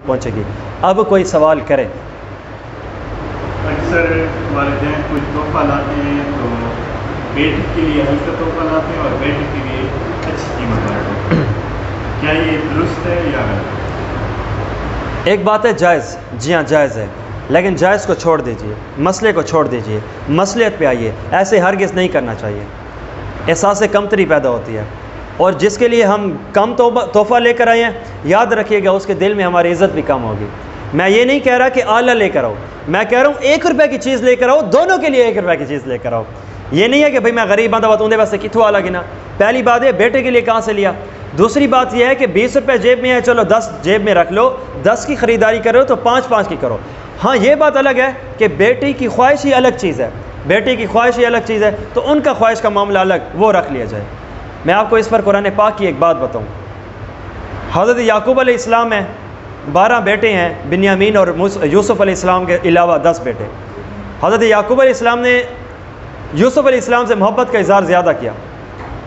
پہنچے گی۔ اب کوئی سوال کرے۔ اکثر والدین کوئی تحفہ لاتے ہیں تو بیٹی کے لیے ہلکا تحفہ لاتے ہیں اور بیٹی کے لیے اچھی قیمت لاتے ہیں، کیا یہ درست ہے یا غلط؟ ایک بات ہے جائز، جی ہاں جائز ہے، لیکن جائز کو چھوڑ دیجئے، مسئلے کو چھوڑ دیجئے، مصلحت پہ آئیے۔ ایسے ہرگز نہیں کرنا چاہیے، احساس کمتری پیدا ہوتی ہے، اور جس کے لیے ہم کم تحفہ لے کر آئے ہیں، یاد رکھیے گا اس کے دل میں ہماری عزت بھی کم ہوگی۔ میں یہ نہیں کہہ رہا کہ اعلیٰ لے کر آؤ، میں کہہ رہا ہوں 1 روپے کی چیز لے کر آؤ، دونوں کے لیے 1 روپے کی چیز لے کر آؤ۔ یہ نہیں ہے کہ بھئی میں غریب آتا ہوا تم سے کتوں آلہ گنا۔ پہلی بات ہے بیٹے کے لیے کہاں سے لیا، دوسری بات یہ ہے کہ 20 روپے جیب میں ہے، چلو 10 جیب میں رکھ لو، 10 کی خریداری کرو تو 5 کی کرو۔ ہاں یہ بات الگ ہے کہ بیٹی کی خواہش ہی الگ چیز ہے، بیٹی کی خواہش ہی الگ چیز ہے، تو ان کا خواہش کا معاملہ الگ، وہ رکھ لیا جائے۔ میں آپ کو اس پر قرآن پاک کی ایک بات بتاؤں۔ حضرت یعقوب علیہ السلام ہیں، 12 بیٹے ہیں، بنیامین اور یوسف علیہ السلام کے علاوہ 10 بیٹے۔ حضرت یعقوب علیہ السلام نے یوسف علیہ السلام سے محبت کا اظہار زیادہ کیا،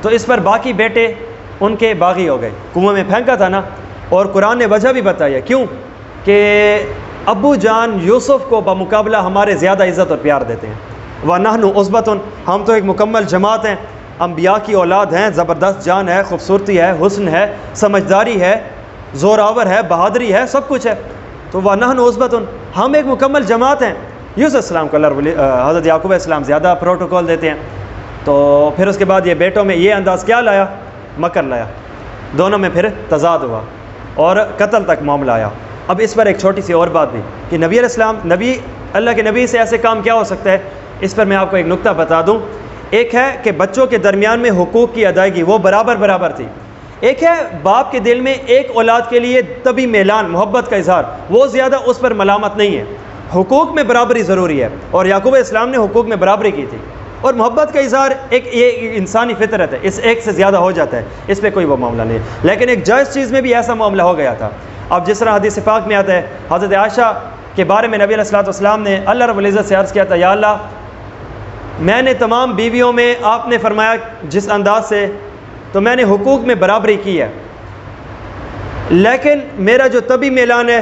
تو اس پر باقی بیٹے ان کے باغی ہو گئے، کنویں میں پھینکا تھا نا، اور قرآن نے وجہ بھی بتائی ہے کیوں، کہ ابو جان یوسف کو بمقابلہ ہمارے زیادہ عزت اور پیار دیتے ہیں۔ وَنَحْنُ عُصْبَةٌ، ہم تو ایک مکمل جماعت ہیں، انبیاء کی اولاد ہیں، زبردست جان ہے، خوبصورتی ہے، حسن ہے، سمجھداری ہے، زوراور ہے، بہادری ہے، سب کچھ ہے، تو وَنَحْنُ عُصْبَةٌ، ہم ایک مکمل جماعت ہیں۔ یوسف السلام کو حضرت یعقوب علیہ السلام زیادہ پروٹوکول دیتے ہیں، تو پھر اس کے بعد یہ بیٹوں میں یہ انداز کیا لایا، مکر لایا، دونوں میں پھر تضاد ہوا اور قتل تک معاملہ آیا۔ اب اس پر ایک چھوٹی سی اور بات بھی کہ نبی علیہ السلام، اللہ کے نبی سے ایسے کام کیا ہو سکتا ہے، اس پر میں آپ کو ایک نکتہ بتا دوں۔ ایک ہے کہ بچوں کے درمیان میں حقوق کی ادائیگی وہ برابر تھی، ایک ہے باپ کے دل میں ایک اولاد کے لیے طبی میلان، محبت کا اظہار، وہ زیادہ اس پر ملامت نہیں ہے۔ حقوق میں برابری ضروری ہے، اور یعقوب علیہ السلام نے حقوق میں برابری کی تھی، اور محبت کا اظہار یہ انسانی فطرت ہے، اس ایک سے زیادہ ہو جاتا ہے، اس پہ کوئی وہ معاملہ نہیں ہے، لیکن ایک جائز چیز میں بھی ایسا معاملہ ہو گیا تھا۔ اب جس طرح حدیث پاک میں آتا ہے، حضرت عائشہ کے بارے میں نبی علیہ السلام نے اللہ رب العزت سے عرض کیا تھا، یا اللہ میں نے تمام بیویوں میں آپ نے فرمایا جس انداز سے، تو میں نے حقوق میں برابری کی ہے، لیکن میرا جو طبی میلان ہے،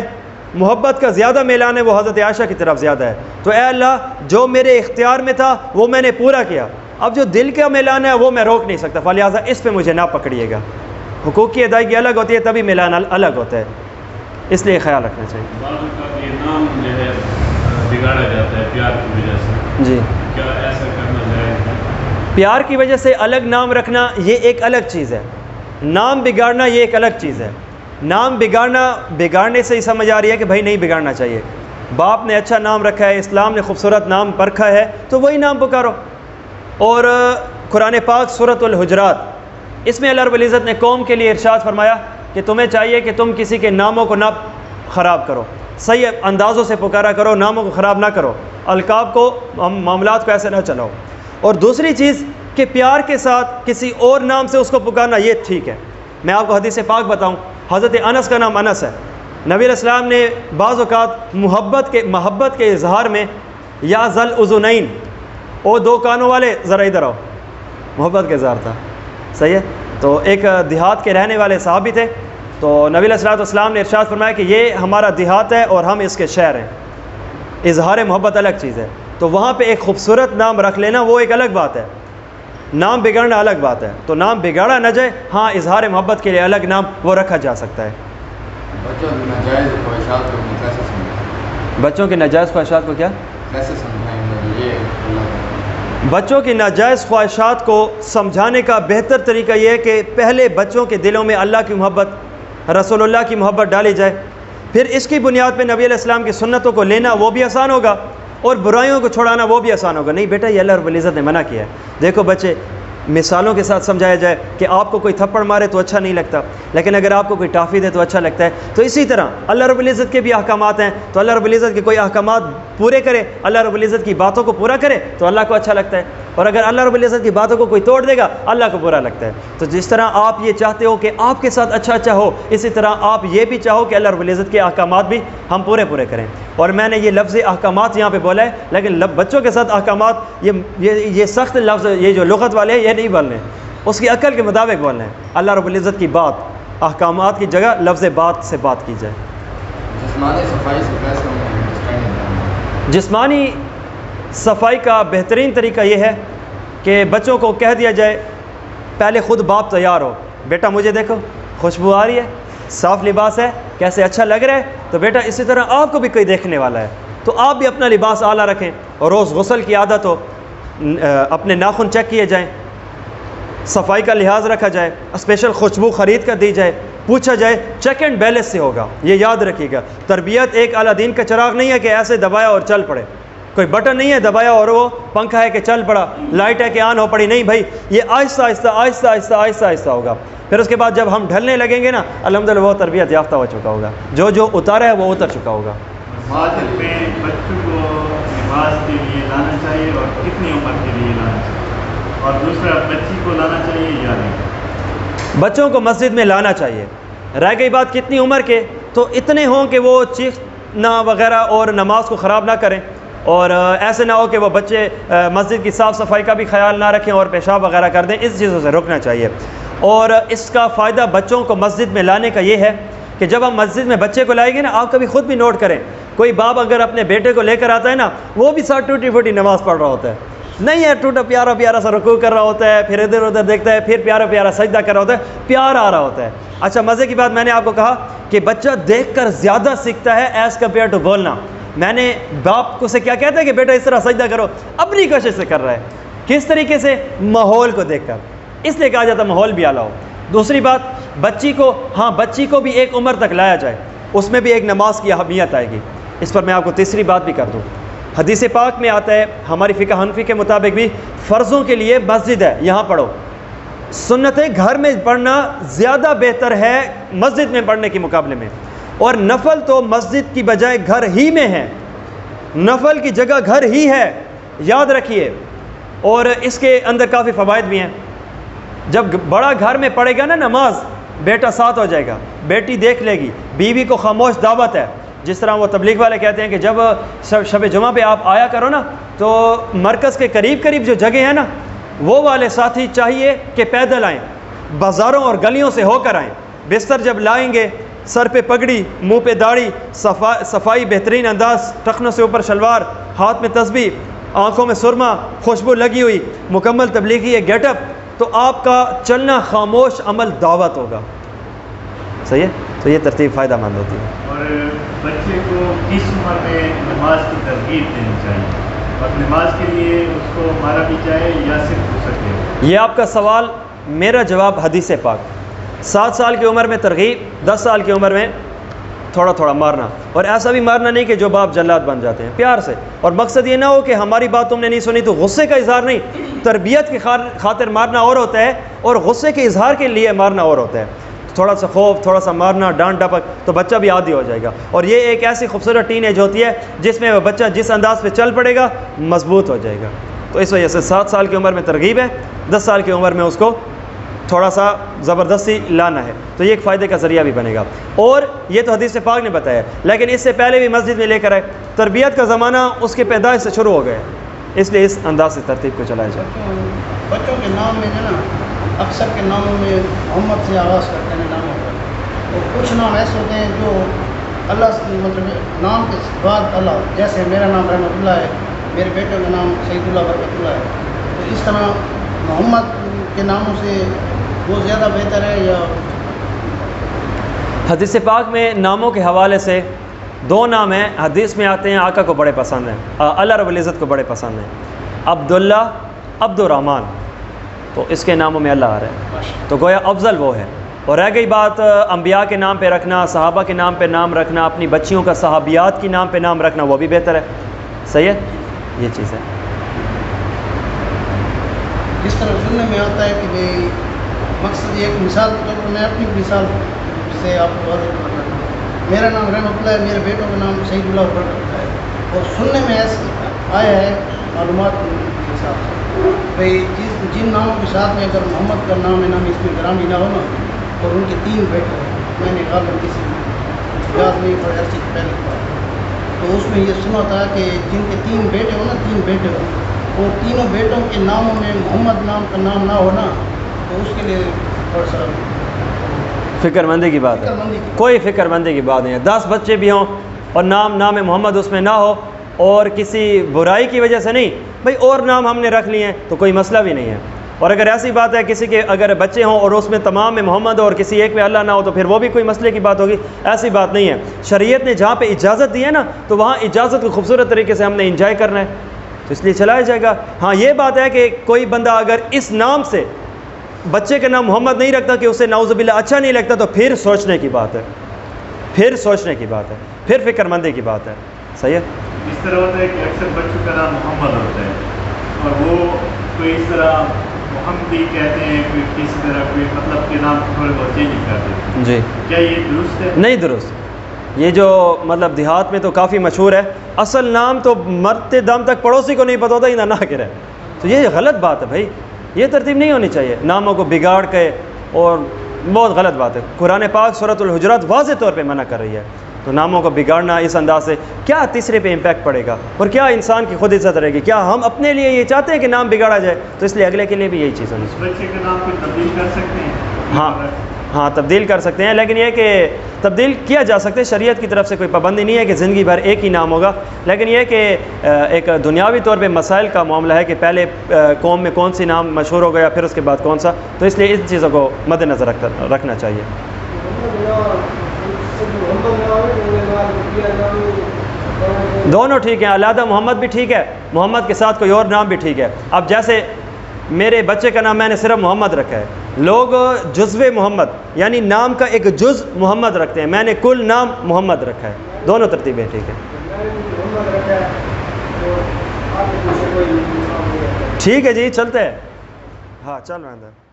محبت کا زیادہ میلان ہے، وہ حضرت عائشہ کی طرف زیادہ ہے، تو اے اللہ جو میرے اختیار میں تھا وہ میں نے پورا کیا، اب جو دل کا میلان ہے وہ میں روک نہیں سکتا، فلہذا اس پہ مجھے نہ پکڑیے گا۔ حقوق کی ادائیگی الگ ہوتی ہے، طبی میلان الگ ہوتا ہے، اس لیے خیال رکھنا چاہیے۔ بعض اوقات یہ نام جو ہے بگاڑا جاتا ہے پیار کی وجہ سے، جی، کیا ایسا کرنا جائز ہے؟ پیار کی وجہ سے الگ نام رکھنا یہ ایک الگ چیز ہے، نام بگاڑنا یہ ایک الگ چیز ہے۔ نام بگاڑنے سے ہی سمجھ آ رہی ہے کہ بھائی نہیں بگاڑنا چاہیے، باپ نے اچھا نام رکھا ہے، اسلام نے خوبصورت نام رکھا ہے، تو وہی نام پکارو۔ اور قرآن پاک سورۃ الحجرات، اس میں اللہ رب العزت نے قوم کے لیے ارشاد فرمایا کہ تمہیں چاہیے کہ تم کسی کے ناموں کو نہ خراب کرو، صحیح اندازوں سے پکارا کرو، ناموں کو خراب نہ کرو، القاب کو، معاملات کو ایسے نہ چلاؤ۔ اور دوسری چیز کہ پیار کے ساتھ کسی اور نام سے اس کو پکارنا یہ ٹھیک ہے۔ میں آپ کو حدیث پاک بتاؤں، حضرت انس کا نام انس ہے، نبی علیہ السلام نے بعض اوقات محبت کے اظہار میں یا ذل اذنین، او 2 کانوں والے ذرا ادھر آؤ، محبت کا اظہار تھا، صحیح ہے۔ تو ایک دیہات کے رہنے والے صحابی تھے، تو نبی علیہ السلام نے ارشاد فرمایا کہ یہ ہمارا دیہات ہے اور ہم اس کے شہر ہیں، اظہار محبت الگ چیز ہے، تو وہاں پہ ایک خوبصورت نام رکھ لینا وہ ایک الگ بات ہے، نام بگڑنا الگ بات ہے، تو نام بگاڑا نہ جائے، ہاں اظہار محبت کے لیے الگ نام وہ رکھا جا سکتا ہے۔ بچوں کی ناجائز خواہشات کو کیسے سمجھائیں؟ بچوں کی ناجائز خواہشات کو کیا کیسے سمجھائیں گے؟ یہ بچوں کی ناجائز خواہشات کو سمجھانے کا بہتر طریقہ یہ ہے کہ پہلے بچوں کے دلوں میں اللہ کی محبت، رسول اللہ کی محبت ڈالی جائے، پھر اس کی بنیاد پہ نبی علیہ السلام کی سنتوں کو لینا وہ بھی آسان ہوگا، اور برائیوں کو چھوڑانا وہ بھی آسان ہوگا۔ نہیں بیٹا یہ اللہ رب العزت نے منع کیا ہے، دیکھو بچے مثالوں کے ساتھ سمجھایا جائے کہ آپ کو کوئی تھپڑ مارے تو اچھا نہیں لگتا، لیکن اگر آپ کو کوئی ٹافی دے تو اچھا لگتا ہے، تو اسی طرح اللہ رب العزت کے بھی احکامات ہیں، تو اللہ رب العزت کے کوئی احکامات پورے کرے، اللہ رب العزت کی باتوں کو پورا کرے تو اللہ کو اچھا لگتا ہے، اور اگر اللہ رب العزت کی باتوں کو کوئی توڑ دے گا اللہ کو برا لگتا ہے۔ تو جس طرح آپ یہ چاہتے ہو کہ آپ کے ساتھ اچھا ہو، اسی طرح آپ یہ بھی چاہو کہ اللہ رب العزت کے احکامات بھی ہم پورے کریں۔ اور میں نے یہ لفظ احکامات یہاں پہ بولا ہے، لیکن بچوں کے ساتھ احکامات یہ سخت لفظ، یہ جو لغت والے ہیں یہ نہیں بولنے، اس کی عقل کے مطابق بولنا ہے۔ اللہ رب العزت کی بات، احکامات کی جگہ لفظ بات سے بات کی جائے۔ جسمانی صفائی سے کیسے ہم انڈرسٹینڈنگ؟ جسمانی صفائی کا بہترین طریقہ یہ ہے کہ بچوں کو کہہ دیا جائے، پہلے خود باپ تیار ہو، بیٹا مجھے دیکھو خوشبو آ رہی ہے، صاف لباس ہے، کیسے اچھا لگ رہا ہے، تو بیٹا اسی طرح آپ کو بھی کوئی دیکھنے والا ہے تو آپ بھی اپنا لباس اعلیٰ رکھیں، اور روز غسل کی عادت ہو، اپنے ناخن چیک کیے جائیں، صفائی کا لحاظ رکھا جائے، اسپیشل خوشبو خرید کر دی جائے، پوچھا جائے، چیک اینڈ بیلنس سے ہوگا، یہ یاد رکھیے گا۔ تربیت ایک اعلیٰ دین کا چراغ نہیں ہے کہ ایسے دبایا اور چل پڑے، کوئی بٹن نہیں ہے دبایا اور وہ پنکھا ہے کہ چل پڑا، لائٹ ہے کہ آن ہو پڑی، نہیں بھائی، یہ آہستہ آہستہ آہستہ آہستہ آہستہ آہستہ ہوگا۔ پھر اس کے بعد جب ہم ڈھلنے لگیں گے نا، الحمدللہ وہ تربیت یافتہ ہو چکا ہوگا، جو اتارا ہے وہ اتر چکا ہوگا۔ مسجد میں بچوں کو نماز کے لیے لانا چاہیے اور کتنی عمر کے لیے لانا چاہیے، اور دوسرا بچی کو لانا چاہیے یا نہیں؟ بچوں کو مسجد میں لانا چاہیے۔ رہ گئی بات کتنی عمر کے، تو اتنے ہوں کہ وہ چیخنا وغیرہ اور نماز کو خراب نہ کریں، اور ایسے نہ ہو کہ وہ بچے مسجد کی صاف صفائی کا بھی خیال نہ رکھیں اور پیشاب وغیرہ کر دیں، اس چیزوں سے رکنا چاہیے۔ اور اس کا فائدہ بچوں کو مسجد میں لانے کا یہ ہے کہ جب ہم مسجد میں بچے کو لائیں گے نا، آپ کبھی خود بھی نوٹ کریں، کوئی باپ اگر اپنے بیٹے کو لے کر آتا ہے نا، وہ بھی ساتھ ٹوٹی پھوٹی نماز پڑھ رہا ہوتا ہے، نہیں ہے ٹوٹا پیارا پیارا سا رکوع کر رہا ہوتا ہے، پھر ادھر ادھر دیکھتا ہے، پھر پیارا پیارا سجدہ کر رہا ہوتا ہے، پیار آ رہا ہوتا ہے۔ اچھا مزے کی بات میں نے آپ کو کہا کہ بچہ دیکھ کر زیادہ سیکھتا ہے ایز کمپیئر ٹو بولنا۔ میں نے باپ کو سے کیا کہتا ہے کہ بیٹا اس طرح سجدہ کرو، اپنی کوشش سے کر رہا ہے، کس طریقے سے؟ ماحول کو دیکھ کر، اس لیے کہا جاتا ہے ماحول بھی اعلیٰ ہو۔ دوسری بات، بچی کو بھی ایک عمر تک لایا جائے، اس میں بھی ایک نماز کی اہمیت آئے گی۔ اس پر میں آپ کو تیسری بات بھی کر دوں، حدیث پاک میں آتا ہے، ہماری فقہ حنفی کے مطابق بھی فرضوں کے لیے مسجد ہے، یہاں پڑھو، سنتیں گھر میں پڑھنا زیادہ بہتر ہے مسجد میں پڑھنے کے مقابلے میں، اور نفل تو مسجد کی بجائے گھر ہی میں ہے، نفل کی جگہ گھر ہی ہے، یاد رکھیے۔ اور اس کے اندر کافی فوائد بھی ہیں۔ جب بڑا گھر میں پڑھے گا نا نماز، بیٹا ساتھ ہو جائے گا، بیٹی دیکھ لے گی، بیوی کو خاموش دعوت ہے، جس طرح وہ تبلیغ والے کہتے ہیں کہ جب شب جمعہ پہ آپ آیا کرو نا، تو مرکز کے قریب قریب جو جگہ ہیں نا، وہ والے ساتھی چاہیے کہ پیدل آئیں، بازاروں اور گلیوں سے ہو کر آئیں، بستر جب لائیں گے، سر پہ پگڑی، منہ پہ داڑھی، صفائی بہترین انداز، ٹخنوں سے اوپر شلوار، ہاتھ میں تسبیح، آنکھوں میں سرما، خوشبو لگی ہوئی، مکمل تبلیغی ایک گیٹ اپ، تو آپ کا چلنا خاموش عمل دعوت ہوگا۔ صحیح ہے؟ تو یہ ترتیب فائدہ مند ہوتی ہے۔ اور بچے کو کس عمر میں نماز کی ترغیب دینی چاہیے، اور نماز کے لیے اس کو مارا بھی جائے یا صرف ہو سکے؟ یہ آپ کا سوال، میرا جواب حدیث پاک، 7 سال کی عمر میں ترغیب، 10 سال کی عمر میں تھوڑا تھوڑا مارنا، اور ایسا بھی مارنا نہیں کہ جو باپ جلاد بن جاتے ہیں، پیار سے، اور مقصد یہ نہ ہو کہ ہماری بات تم نے نہیں سنی تو غصے کا اظہار نہیں، تربیت کی خاطر مارنا اور ہوتا ہے، اور غصے کے اظہار کے لیے مارنا اور ہوتا ہے۔ تھوڑا سا خوف، تھوڑا سا مارنا، ڈانٹ ڈپٹ، تو بچہ بھی عادی ہو جائے گا، اور یہ ایک ایسی خوبصورت ٹین ایج ہوتی ہے جس میں وہ بچہ جس انداز پہ چل پڑے گا مضبوط ہو جائے گا۔ تو اس وجہ سے 7 سال کی عمر میں ترغیب ہے، 10 سال کی عمر میں اس کو تھوڑا سا زبردستی لانا ہے، تو یہ ایک فائدے کا ذریعہ بھی بنے گا۔ اور یہ تو حدیث پاک نے بتایا، لیکن اس سے پہلے بھی مسجد میں لے کر آئے، تربیت کا زمانہ اس کے پیدائش سے شروع ہو گیا، اس لیے اس انداز سے ترتیب کو چلایا جائے۔ بچوں کے نام میں جو نا، اکثر کے ناموں میں محمد سے آغاز کرتے ہیں ناموں پر، تو کچھ نام ایسے ہوتے ہیں جو اللہ سے، مطلب نام کے بعد اللہ، جیسے میرا نام رحمت اللہ ہے، میرے بیٹے کا نام سعید اللہ برکت اللہ ہے، تو اس طرح محمد کے ناموں سے وہ زیادہ بہتر ہے یا؟ حدیث پاک میں ناموں کے حوالے سے 2 نام ہیں، حدیث میں آتے ہیں، آقا کو بڑے پسند ہیں، اللہ رب العزت کو بڑے پسند ہیں، عبداللہ، عبد الرحمن، تو اس کے ناموں میں اللہ آ رہا ہے، تو گویا افضل وہ ہے۔ اور رہ گئی بات انبیاء کے نام پہ رکھنا، صحابہ کے نام پہ نام رکھنا، اپنی بچیوں کا صحابیات کی نام پہ نام رکھنا، وہ بھی بہتر ہے۔ صحیح ہے، یہ چیز ہے۔ جس طرح سننے میں آتا ہے کہ بھئی مقصد یہ ایک مثال کے طور پر میں اپنی مثال سے آپ کو واضح کرنا چاہتا ہوں، میرا نام رحمت اللہ ہے، میرے بیٹوں کا نام سعید اللہ برکت ہے، اور سننے میں ایسے آیا ہے معلومات کے حساب سے بھئی جن ناموں کے ساتھ میں اگر محمد کا نام ہے، نام اس میں گرامی نہ ہونا، اور ان کے 3 بیٹے، میں نے غالباً کسی یاد نہیں پڑے ہر چیز پہلے پڑھا، تو اس میں یہ سنا تھا کہ جن کے 3 بیٹے ہو نا، 3 بیٹے ہو، اور تینوں بیٹوں کے ناموں میں محمد نام کا نام نہ ہونا، تو اس کے لیے تھوڑا سا فکر مندی کی بات ہے، فکر مندی کی۔ کوئی فکر مندی کی بات نہیں ہے. 10 بچے بھی ہوں اور نام محمد اس میں نہ ہو اور کسی برائی کی وجہ سے نہیں، بھئی اور نام ہم نے رکھ لیے ہیں تو کوئی مسئلہ بھی نہیں ہے. اور اگر ایسی بات ہے کسی کے اگر بچے ہوں اور اس میں تمام میں محمد اور کسی ایک میں اللہ نہ ہو تو پھر وہ بھی کوئی مسئلے کی بات ہوگی. ایسی بات نہیں ہے. شریعت نے جہاں پہ اجازت دی ہے نا تو وہاں اجازت کو خوبصورت طریقے سے ہم نے انجوائے کرنا ہے، تو اس لیے چلایا جائے گا. ہاں یہ بات ہے کہ کوئی بندہ اگر اس نام سے بچے کا نام محمد نہیں رکھتا کہ اسے نعوذ باللہ اچھا نہیں لگتا تو پھر سوچنے کی بات ہے، پھر سوچنے کی بات ہے، پھر فکر مندی کی بات ہے. صحیح ہے. اس طرح ہوتا ہے کہ اکثر بچوں کا نام محمد ہوتا ہے اور وہ کوئی اس طرح محمدی کہتے ہیں، کوئی کسی طرح کوئی مطلب کے نام تھوڑے بہت چینج کرتے ہیں. جی کیا یہ درست ہے؟ نہیں درست. یہ جو مطلب دیہات میں تو کافی مشہور ہے، اصل نام تو مرتے دم تک پڑوسی کو نہیں پتہ ہوتا یہ نہ کرے، تو یہ غلط بات ہے بھائی. یہ ترتیب نہیں ہونی چاہیے ناموں کو بگاڑ کے، اور بہت غلط بات ہے. قرآن پاک سورۃ الحجرات واضح طور پہ منع کر رہی ہے. تو ناموں کو بگاڑنا اس انداز سے کیا تیسرے پہ امپیکٹ پڑے گا اور کیا انسان کی خود عزت رہے گی؟ کیا ہم اپنے لیے یہ چاہتے ہیں کہ نام بگاڑا جائے؟ تو اس لیے اگلے کے لیے بھی یہی چیز ہونی چاہیے. بچے کا نام کو تبدیل کر سکتے ہیں؟ ہاں تبدیل کر سکتے ہیں، لیکن یہ کہ تبدیل کیا جا سکتے. شریعت کی طرف سے کوئی پابندی نہیں ہے کہ زندگی بھر ایک ہی نام ہوگا، لیکن یہ کہ ایک دنیاوی طور پہ مسائل کا معاملہ ہے کہ پہلے قوم میں کون سی نام مشہور ہو گیا پھر اس کے بعد کون سا، تو اس لیے ان چیزوں کو مد نظر رکھنا چاہیے. دونوں ٹھیک ہیں، علیحدہ محمد بھی ٹھیک ہے، محمد کے ساتھ کوئی اور نام بھی ٹھیک ہے. اب جیسے میرے بچے کا نام میں نے صرف محمد رکھا ہے، لوگ جزو محمد یعنی نام کا ایک جز محمد رکھتے ہیں، میں نے کل نام محمد رکھا ہے. دونوں ترتیبیں ٹھیک ہے. ٹھیک ہے جی چلتے ہیں. ہاں چل رہا ہے.